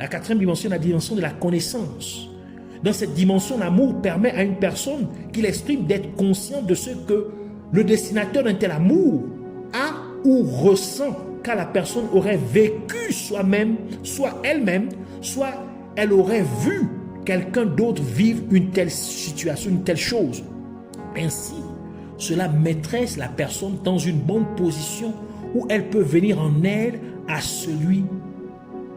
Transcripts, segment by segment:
La quatrième dimension, la dimension de la connaissance. Dans cette dimension, l'amour permet à une personne qui l'exprime d'être conscient de ce que le destinateur d'un tel amour a ou ressent, car la personne aurait vécu soi-même, soit elle-même, soit elle aurait vu quelqu'un d'autre vivre une telle situation, une telle chose. Ainsi, cela mettrait la personne dans une bonne position où elle peut venir en aide à celui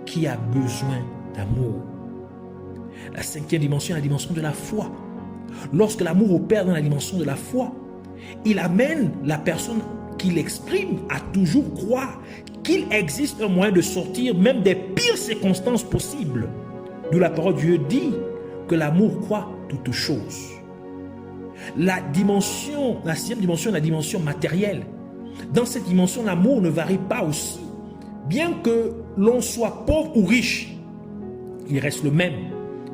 qui a besoin d'amour. La cinquième dimension est la dimension de la foi. Lorsque l'amour opère dans la dimension de la foi, il amène la personne qui l'exprime à toujours croire qu'il existe un moyen de sortir même des pires circonstances possibles. D'où la parole de Dieu dit que l'amour croit toutes choses. La sixième dimension est la dimension matérielle. Dans cette dimension, l'amour ne varie pas aussi. Bien que l'on soit pauvre ou riche, il reste le même.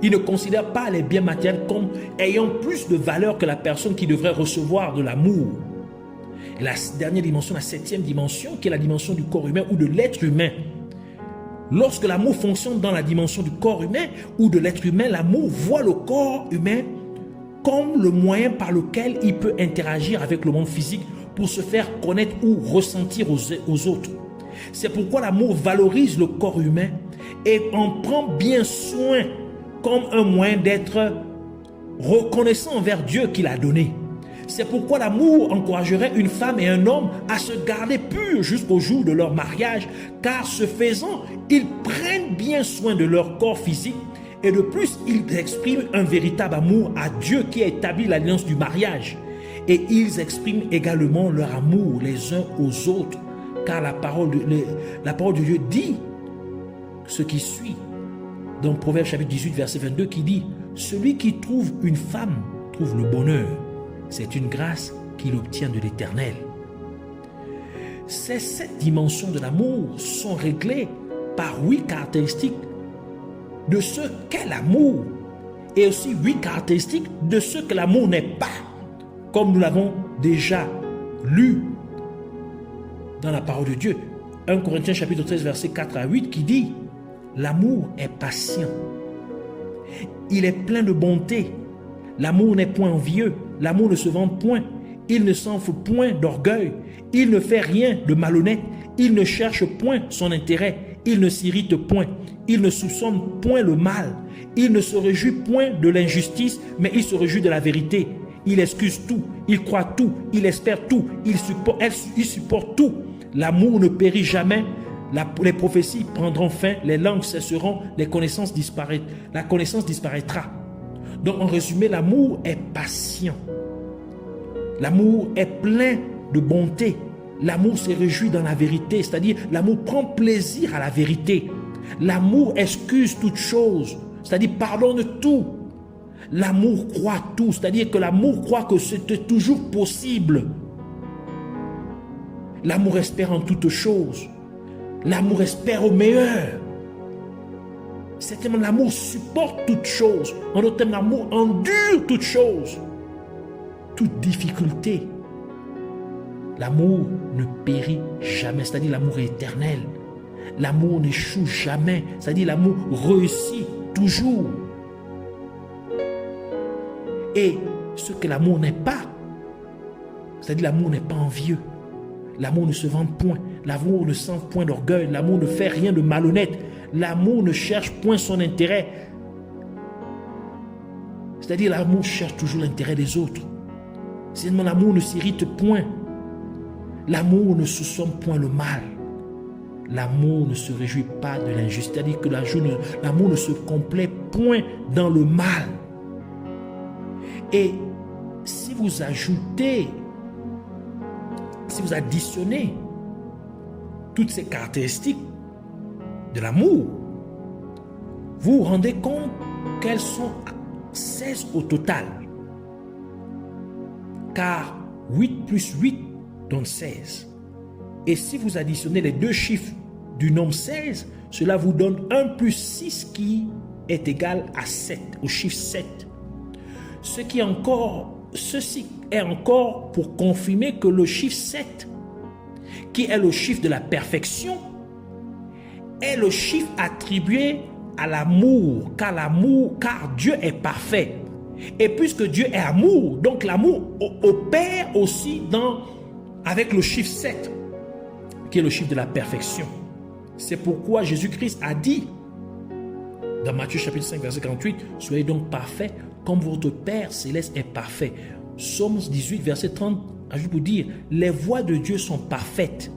Il ne considère pas les biens matériels comme ayant plus de valeur que la personne qui devrait recevoir de l'amour. Et la dernière dimension, la septième dimension, qui est la dimension du corps humain ou de l'être humain. Lorsque l'amour fonctionne dans la dimension du corps humain ou de l'être humain, l'amour voit le corps humain comme le moyen par lequel il peut interagir avec le monde physique pour se faire connaître ou ressentir aux autres. C'est pourquoi l'amour valorise le corps humain et en prend bien soin comme un moyen d'être reconnaissant envers Dieu qui l'a donné. C'est pourquoi l'amour encouragerait une femme et un homme à se garder purs jusqu'au jour de leur mariage, car ce faisant, ils prennent bien soin de leur corps physique et de plus, ils expriment un véritable amour à Dieu qui a établi l'alliance du mariage. Et ils expriment également leur amour les uns aux autres, car la parole de Dieu dit ce qui suit. Dans Proverbe chapitre 18, verset 22, qui dit « Celui qui trouve une femme trouve le bonheur. C'est une grâce qu'il obtient de l'Éternel. » Ces 7 dimensions de l'amour sont réglées par 8 caractéristiques de ce qu'est l'amour et aussi 8 caractéristiques de ce que l'amour n'est pas, comme nous l'avons déjà lu dans la parole de Dieu. 1 Corinthiens chapitre 13, verset 4 à 8 qui dit « L'amour est patient, il est plein de bonté, l'amour n'est point envieux, l'amour ne se vante point, il ne s'enfle point d'orgueil, il ne fait rien de malhonnête, il ne cherche point son intérêt, il ne s'irrite point, il ne soupçonne point le mal, il ne se réjouit point de l'injustice, mais il se réjouit de la vérité. Il excuse tout, il croit tout, il espère tout, il supporte tout. L'amour ne périt jamais, les prophéties prendront fin, les langues cesseront, la connaissance disparaîtra. Donc en résumé, l'amour est patient. L'amour est plein de bonté. L'amour se réjouit dans la vérité, c'est-à-dire l'amour prend plaisir à la vérité. L'amour excuse toutes choses, c'est-à-dire pardonne tout. L'amour croit tout, c'est-à-dire que l'amour croit que c'est toujours possible. L'amour espère en toutes choses. L'amour espère au meilleur. Certainement, l'amour supporte toutes choses. En d'autres termes, l'amour endure toutes choses. Toute difficulté. L'amour ne périt jamais, c'est-à-dire l'amour est éternel. L'amour n'échoue jamais, c'est-à-dire l'amour réussit toujours. Et ce que l'amour n'est pas, c'est-à-dire l'amour n'est pas envieux. L'amour ne se vante point, l'amour ne sent point d'orgueil, l'amour ne fait rien de malhonnête, l'amour ne cherche point son intérêt. C'est-à-dire l'amour cherche toujours l'intérêt des autres. Sinon l'amour ne s'irrite point. L'amour ne soupçonne point le mal. L'amour ne se réjouit pas de l'injustice. C'est-à-dire que l'amour ne se complaît point dans le mal. Et si vous additionnez toutes ces caractéristiques de l'amour, vous vous rendez compte qu'elles sont 16 au total. Car 8 plus 8 donne 16. Et si vous additionnez les deux chiffres du nombre 16, cela vous donne 1 plus 6 qui est égal à 7, au chiffre 7. Ceci est encore pour confirmer que le chiffre 7, qui est le chiffre de la perfection, est le chiffre attribué à l'amour, car Dieu est parfait. Et puisque Dieu est amour, donc l'amour opère aussi avec le chiffre 7, qui est le chiffre de la perfection. C'est pourquoi Jésus-Christ a dit, dans Matthieu chapitre 5, verset 48, « Soyez donc parfaits comme votre Père céleste est parfait. » Psaume 18, verset 30, ajoute pour dire, « Les voies de Dieu sont parfaites.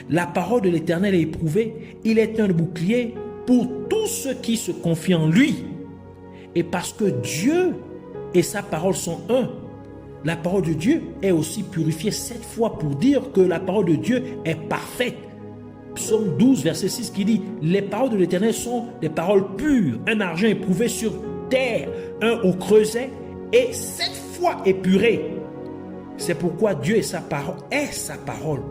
La parole de l'Éternel est éprouvée. Il est un bouclier pour tous ceux qui se confient en lui. » Et parce que Dieu et sa parole sont un, la parole de Dieu est aussi purifiée 7 fois pour dire que la parole de Dieu est parfaite. Psaume 12, verset 6 qui dit, « Les paroles de l'Éternel sont des paroles pures, un argent éprouvé sur terre, un au creuset et 7 fois épuré. » C'est pourquoi Dieu et sa parole est sa parole,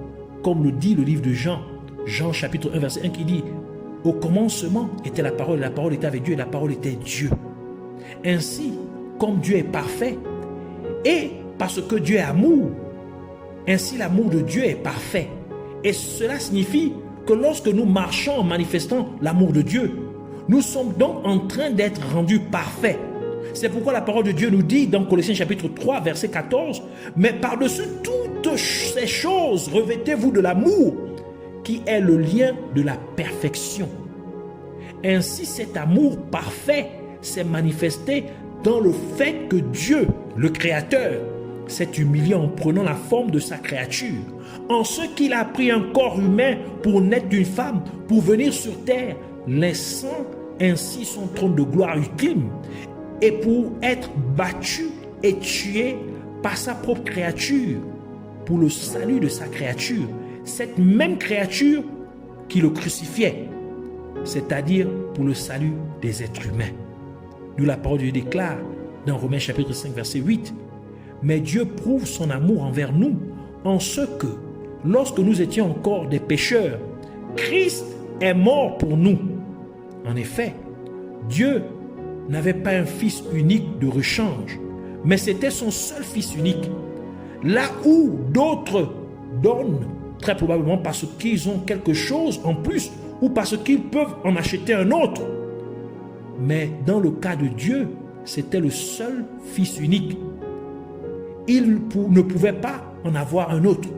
comme le dit le livre de Jean, Jean chapitre 1, verset 1 qui dit, « Au commencement était la parole était avec Dieu et la parole était Dieu. » Ainsi, comme Dieu est parfait, et parce que Dieu est amour, ainsi l'amour de Dieu est parfait. Et cela signifie que lorsque nous marchons en manifestant l'amour de Dieu, nous sommes donc en train d'être rendus parfaits. C'est pourquoi la parole de Dieu nous dit dans Colossiens chapitre 3, verset 14, « Mais par-dessus toutes ces choses, revêtez-vous de l'amour, qui est le lien de la perfection. » Ainsi cet amour parfait s'est manifesté dans le fait que Dieu, le Créateur, s'est humilié en prenant la forme de sa créature, en ce qu'il a pris un corps humain pour naître d'une femme, pour venir sur terre, laissant ainsi son trône de gloire ultime, et pour être battu et tué par sa propre créature, pour le salut de sa créature, cette même créature qui le crucifiait, c'est-à-dire pour le salut des êtres humains. D'où la parole de Dieu déclare dans Romains chapitre 5, verset 8, « Mais Dieu prouve son amour envers nous en ce que, lorsque nous étions encore des pécheurs, Christ est mort pour nous. » En effet, Dieu n'avait pas un fils unique de rechange, mais c'était son seul fils unique. Là où d'autres donnent, très probablement parce qu'ils ont quelque chose en plus ou parce qu'ils peuvent en acheter un autre. Mais dans le cas de Dieu, c'était le seul fils unique. Il ne pouvait pas en avoir un autre.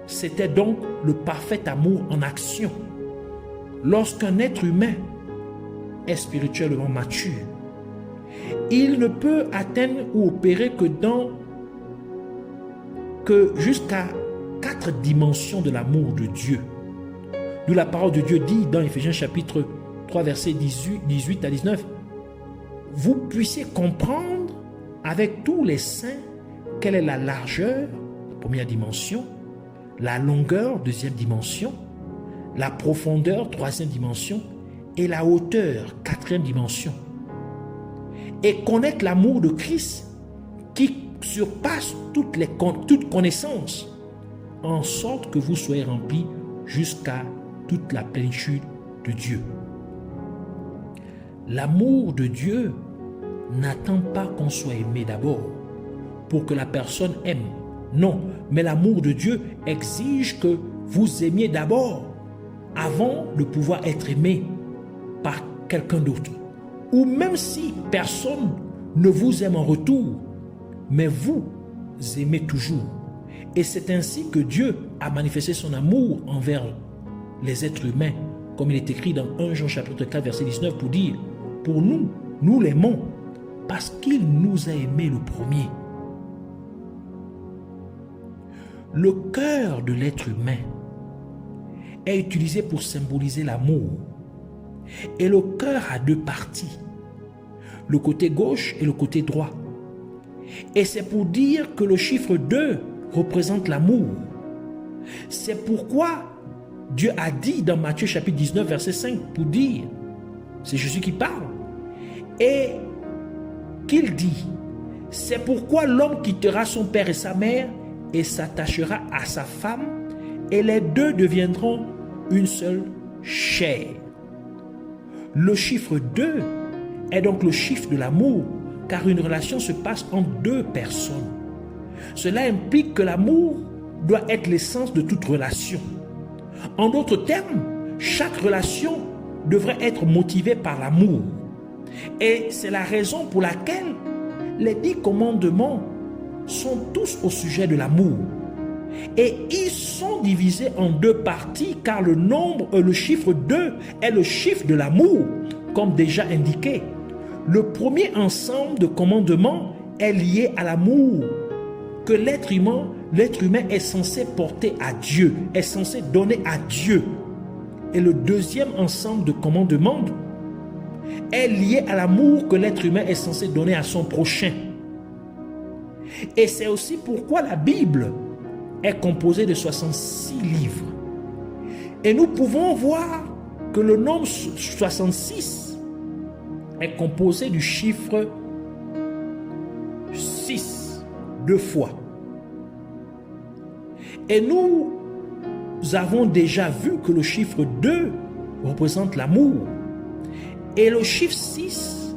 C'était donc le parfait amour en action. Lorsqu'un être humain est spirituellement mature, il ne peut atteindre ou opérer que jusqu'à 4 dimensions de l'amour de Dieu. D'où la parole de Dieu dit dans Éphésiens chapitre 3, versets 18 à 19, « Vous puissiez comprendre avec tous les saints quelle est la largeur, première dimension, la longueur, deuxième dimension, la profondeur, troisième dimension, et la hauteur, quatrième dimension. Et connaître l'amour de Christ qui surpasse toute connaissance, en sorte que vous soyez remplis jusqu'à toute la plénitude de Dieu. » L'amour de Dieu n'attend pas qu'on soit aimé d'abord pour que la personne aime. Non, mais l'amour de Dieu exige que vous aimiez d'abord avant de pouvoir être aimé par quelqu'un d'autre. Ou même si personne ne vous aime en retour, mais vous aimez toujours. Et c'est ainsi que Dieu a manifesté son amour envers les êtres humains, comme il est écrit dans 1 Jean chapitre 4, verset 19, pour dire, « Pour nous, nous l'aimons, parce qu'il nous a aimés le premier. » Le cœur de l'être humain est utilisé pour symboliser l'amour. Et le cœur a 2 parties, le côté gauche et le côté droit. Et c'est pour dire que le chiffre 2 représente l'amour. C'est pourquoi Dieu a dit dans Matthieu chapitre 19, verset 5, pour dire, c'est Jésus qui parle, et qu'il dit, « C'est pourquoi l'homme quittera son père et sa mère et s'attachera à sa femme, et les deux deviendront une seule chair. » Le chiffre 2 est donc le chiffre de l'amour, car une relation se passe entre 2 personnes. Cela implique que l'amour doit être l'essence de toute relation. En d'autres termes, chaque relation devrait être motivé par l'amour. Et c'est la raison pour laquelle les 10 commandements sont tous au sujet de l'amour. Et ils sont divisés en 2 parties car le chiffre 2 est le chiffre de l'amour, comme déjà indiqué. Le premier ensemble de commandements est lié à l'amour que l'être humain est censé porter à Dieu, est censé donner à Dieu. Et le deuxième ensemble de commandements est lié à l'amour que l'être humain est censé donner à son prochain. Et c'est aussi pourquoi la Bible est composée de 66 livres. Et nous pouvons voir que le nombre 66 est composé du chiffre 6 2 fois. Et nous avons déjà vu que le chiffre 2 représente l'amour. Et le chiffre 6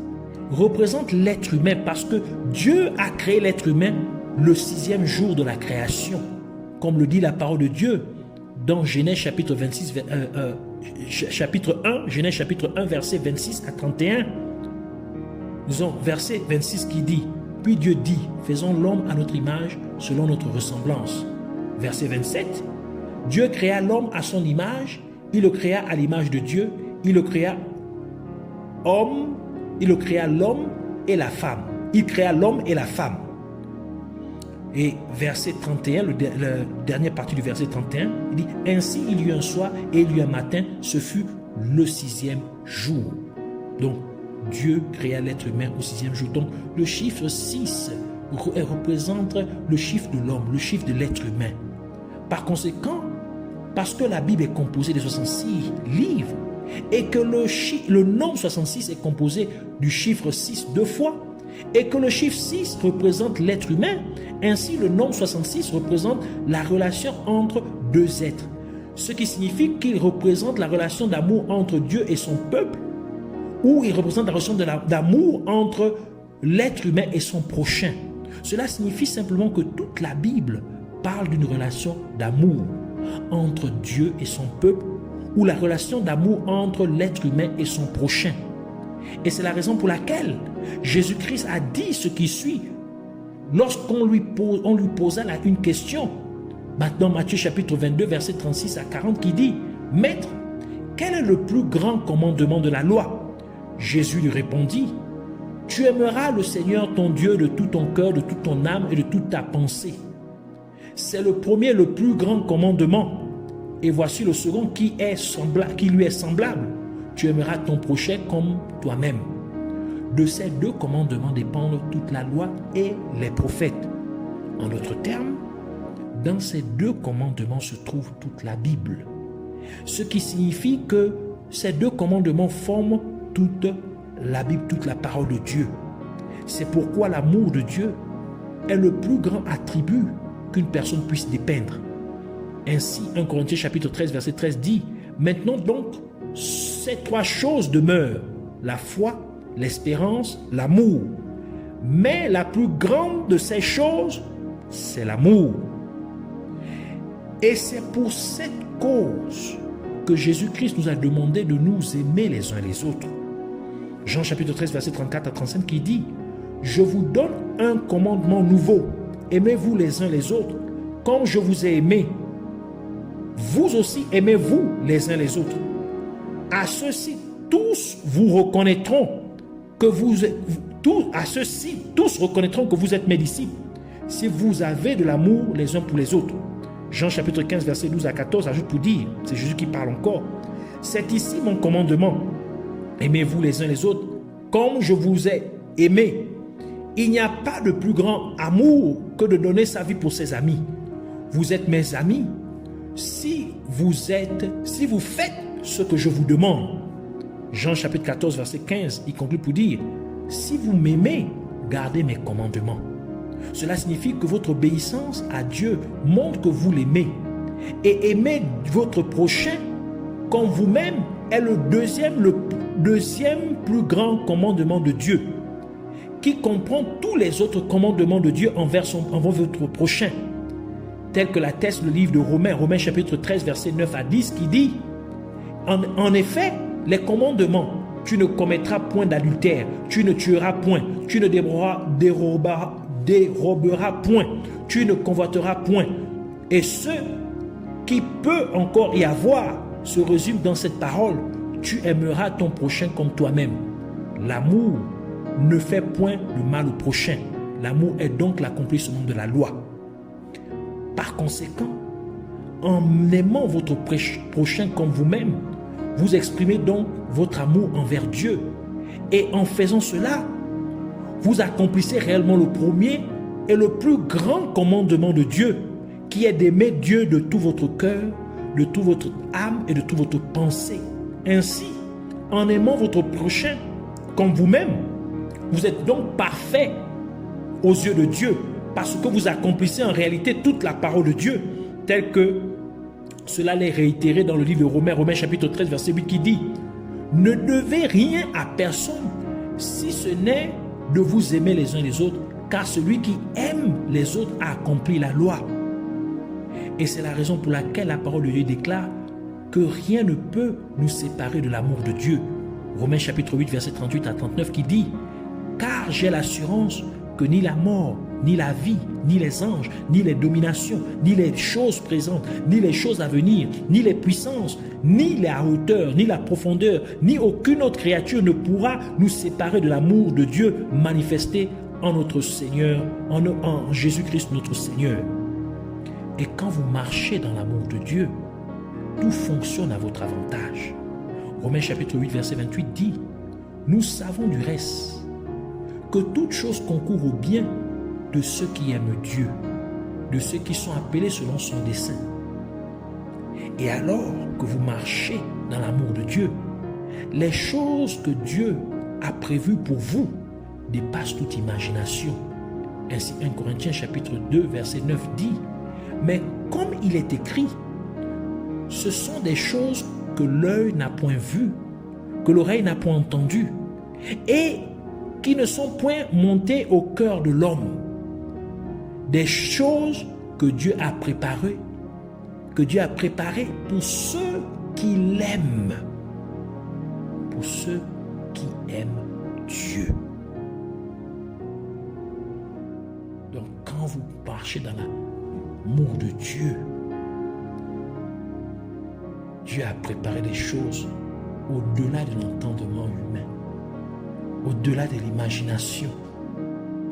représente l'être humain parce que Dieu a créé l'être humain le 6e jour de la création. Comme le dit la parole de Dieu dans Genèse chapitre 1, verset 26 à 31. Nous avons verset 26 qui dit, « Puis Dieu dit, faisons l'homme à notre image, selon notre ressemblance. » Verset 27, « Dieu créa l'homme à son image, il le créa à l'image de Dieu, il le créa l'homme et la femme. Il créa l'homme et la femme. » Et verset 31, la dernière partie du verset 31, il dit, « Ainsi il y eut un soir et il y eut un matin, ce fut le 6e jour. » Donc, Dieu créa l'être humain au 6e jour. Donc, le chiffre 6 représente le chiffre de l'homme, le chiffre de l'être humain. Par conséquent, parce que la Bible est composée de 66 livres et que le nombre 66 est composé du chiffre 6 2 fois, et que le chiffre 6 représente l'être humain, ainsi le nombre 66 représente la relation entre 2 êtres. Ce qui signifie qu'il représente la relation d'amour entre Dieu et son peuple, ou il représente la relation d'amour entre l'être humain et son prochain. Cela signifie simplement que toute la Bible parle d'une relation d'amour entre Dieu et son peuple, ou la relation d'amour entre l'être humain et son prochain. Et c'est la raison pour laquelle Jésus-Christ a dit ce qui suit lorsqu'on lui posa une question. Maintenant, Matthieu chapitre 22, verset 36 à 40 qui dit, « Maître, quel est le plus grand commandement de la loi ?» Jésus lui répondit, « Tu aimeras le Seigneur ton Dieu de tout ton cœur, de toute ton âme et de toute ta pensée. » C'est le premier, le plus grand commandement. Et voici le second qui lui est semblable. Tu aimeras ton prochain comme toi-même. De ces 2 commandements dépendent toute la loi et les prophètes. En d'autres termes, dans ces 2 commandements se trouve toute la Bible. Ce qui signifie que ces 2 commandements forment toute la Bible, toute la parole de Dieu. C'est pourquoi l'amour de Dieu est le plus grand attribut qu'une personne puisse dépeindre. Ainsi, 1 Corinthiens chapitre 13, verset 13 dit, « Maintenant donc, ces 3 choses demeurent, la foi, l'espérance, l'amour. Mais la plus grande de ces choses, c'est l'amour. » Et c'est pour cette cause que Jésus-Christ nous a demandé de nous aimer les uns les autres. Jean chapitre 13, verset 34 à 35 qui dit, « Je vous donne un commandement nouveau, aimez-vous les uns les autres, comme je vous ai aimé. Vous aussi aimez-vous les uns les autres. À ceux-ci, tous vous reconnaîtront que vous êtes mes disciples, si vous avez de l'amour les uns pour les autres. » Jean chapitre 15, verset 12 à 14 ajoute pour dire, c'est Jésus qui parle encore, « C'est ici mon commandement, aimez-vous les uns les autres, comme je vous ai aimé. Il n'y a pas de plus grand amour que de donner sa vie pour ses amis. Vous êtes mes amis si vous faites ce que je vous demande. » Jean chapitre 14, verset 15, il conclut pour dire, « Si vous m'aimez, gardez mes commandements. » Cela signifie que votre obéissance à Dieu montre que vous l'aimez. Et aimer votre prochain comme vous-même est le deuxième plus grand commandement de Dieu, qui comprend tous les autres commandements de Dieu envers votre prochain, tel que l'atteste le livre de Romains chapitre 13, verset 9 à 10, qui dit, en effet, les commandements, tu ne commettras point d'adultère, tu ne tueras point, tu ne déroberas point, tu ne convoiteras point. Et ce qui peut encore y avoir se résume dans cette parole: tu aimeras ton prochain comme toi-même. L'amour ne fait point le mal au prochain. L'amour est donc l'accomplissement de la loi. Par conséquent, en aimant votre prochain comme vous-même, vous exprimez donc votre amour envers Dieu. Et en faisant cela, vous accomplissez réellement le premier et le plus grand commandement de Dieu, qui est d'aimer Dieu de tout votre cœur, de toute votre âme et de toute votre pensée. Ainsi, en aimant votre prochain comme vous-même, vous êtes donc parfait aux yeux de Dieu, parce que vous accomplissez en réalité toute la parole de Dieu, telle que cela l'est réitéré dans le livre de Romains chapitre 13, verset 8, qui dit: ne devez rien à personne, si ce n'est de vous aimer les uns les autres, car celui qui aime les autres a accompli la loi. Et c'est la raison pour laquelle la parole de Dieu déclare que rien ne peut nous séparer de l'amour de Dieu. Romains chapitre 8, verset 38 à 39, qui dit: car j'ai l'assurance que ni la mort, ni la vie, ni les anges, ni les dominations, ni les choses présentes, ni les choses à venir, ni les puissances, ni la hauteur, ni la profondeur, ni aucune autre créature ne pourra nous séparer de l'amour de Dieu manifesté en notre Seigneur, en Jésus-Christ notre Seigneur. Et quand vous marchez dans l'amour de Dieu, tout fonctionne à votre avantage. Romains chapitre 8, verset 28 dit: nous savons du reste que toute chose concourt au bien de ceux qui aiment Dieu, de ceux qui sont appelés selon son dessein. Et alors que vous marchez dans l'amour de Dieu, les choses que Dieu a prévues pour vous dépassent toute imagination. Ainsi 1 Corinthiens chapitre 2 verset 9 dit: mais comme il est écrit, ce sont des choses que l'œil n'a point vues, que l'oreille n'a point entendues, et qui ne sont point montées au cœur de l'homme. Des choses que Dieu a préparées, pour ceux qui l'aiment, pour ceux qui aiment Dieu. Donc quand vous marchez dans l'amour de Dieu, Dieu a préparé des choses au-delà de l'entendement humain, au-delà de l'imagination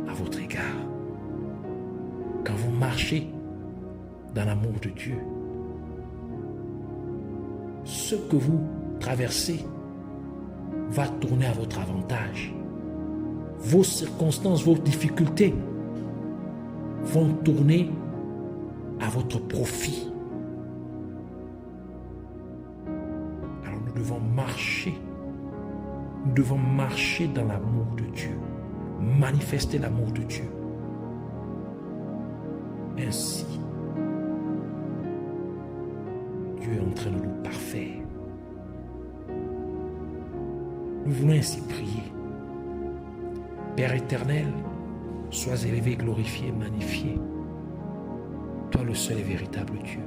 à votre égard. Quand vous marchez dans l'amour de Dieu, ce que vous traversez va tourner à votre avantage. Vos circonstances, vos difficultés vont tourner à votre profit. Alors nous devons marcher dans l'amour de Dieu, manifester l'amour de Dieu. Ainsi, Dieu est en train de nous parfaire. Nous voulons ainsi prier. Père éternel, sois élevé, glorifié, magnifié. Toi le seul et véritable Dieu.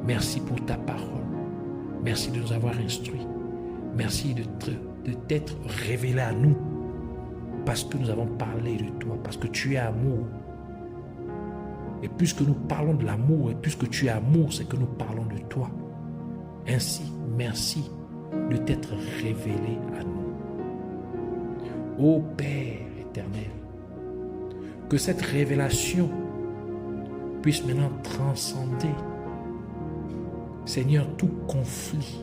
Merci pour ta parole. Merci de nous avoir instruits. Merci de t'être révélé à nous. Parce que nous avons parlé de toi. Parce que tu es amour. Et puisque nous parlons de l'amour, et puisque tu es amour, c'est que nous parlons de toi. Ainsi, merci de t'être révélé à nous. Ô Père éternel, que cette révélation puisse maintenant transcender, Seigneur, tout conflit.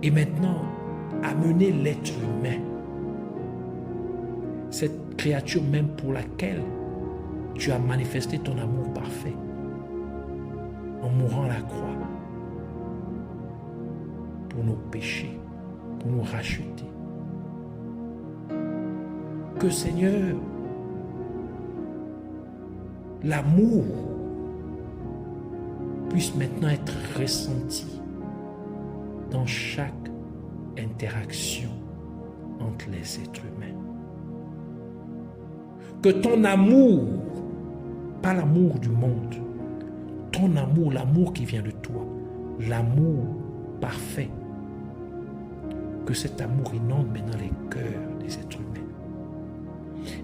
Et maintenant, amener l'être humain, cette créature même pour laquelle tu as manifesté ton amour parfait, en mourant à la croix, pour nos péchés, pour nous racheter. Que Seigneur, l'amour puisse maintenant être ressenti dans chaque interaction entre les êtres humains. Que ton amour, pas l'amour du monde, ton amour, l'amour qui vient de toi, l'amour parfait. Que cet amour inonde maintenant les cœurs des êtres humains.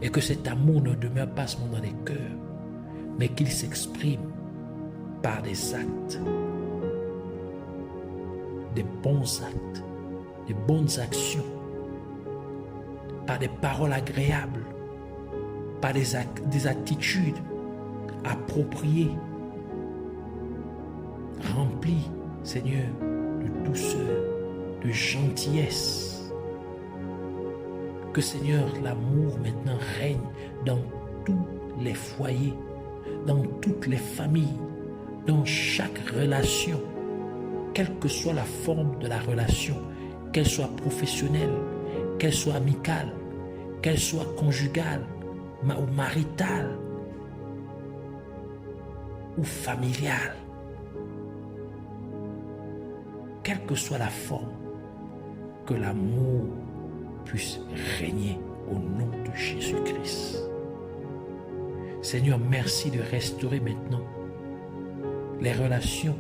Et que cet amour ne demeure pas seulement dans les cœurs, mais qu'il s'exprime par des actes, des bons actes, des bonnes actions, par des paroles agréables, par des attitudes appropriées, remplies, Seigneur, de douceur, de gentillesse. Que, Seigneur, l'amour maintenant règne dans tous les foyers, dans toutes les familles, dans chaque relation, quelle que soit la forme de la relation, qu'elle soit professionnelle, qu'elle soit amicale, qu'elle soit conjugale ou maritale ou familiale. Quelle que soit la forme, que l'amour puisse régner au nom de Jésus-Christ. Seigneur, merci de restaurer maintenant les relations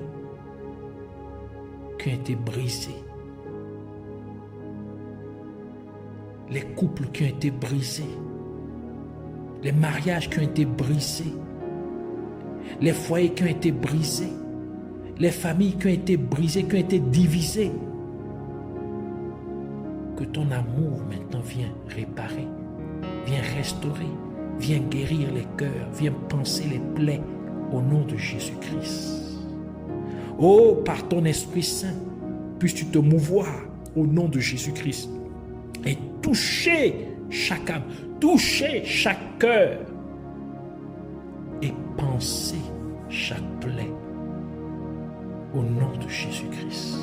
qui ont été brisées, les couples qui ont été brisés, les mariages qui ont été brisés, les foyers qui ont été brisés, les familles qui ont été brisées, qui ont été divisées. Que ton amour maintenant vienne réparer, vienne restaurer, vienne guérir les cœurs, vienne panser les plaies au nom de Jésus-Christ. Oh, par ton Esprit Saint, puisses-tu te mouvoir au nom de Jésus-Christ et toucher chaque âme, toucher chaque cœur et panser chaque plaie au nom de Jésus-Christ.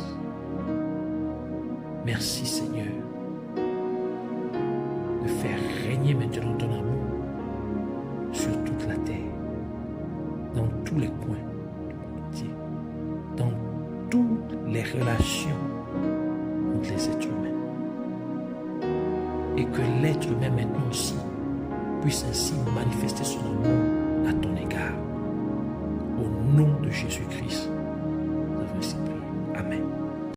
Merci Seigneur de faire régner maintenant ton amour sur toute la terre, dans tous les coins du monde entier, dans toutes les relations entre les êtres humains. Et que l'être humain maintenant aussi puisse ainsi manifester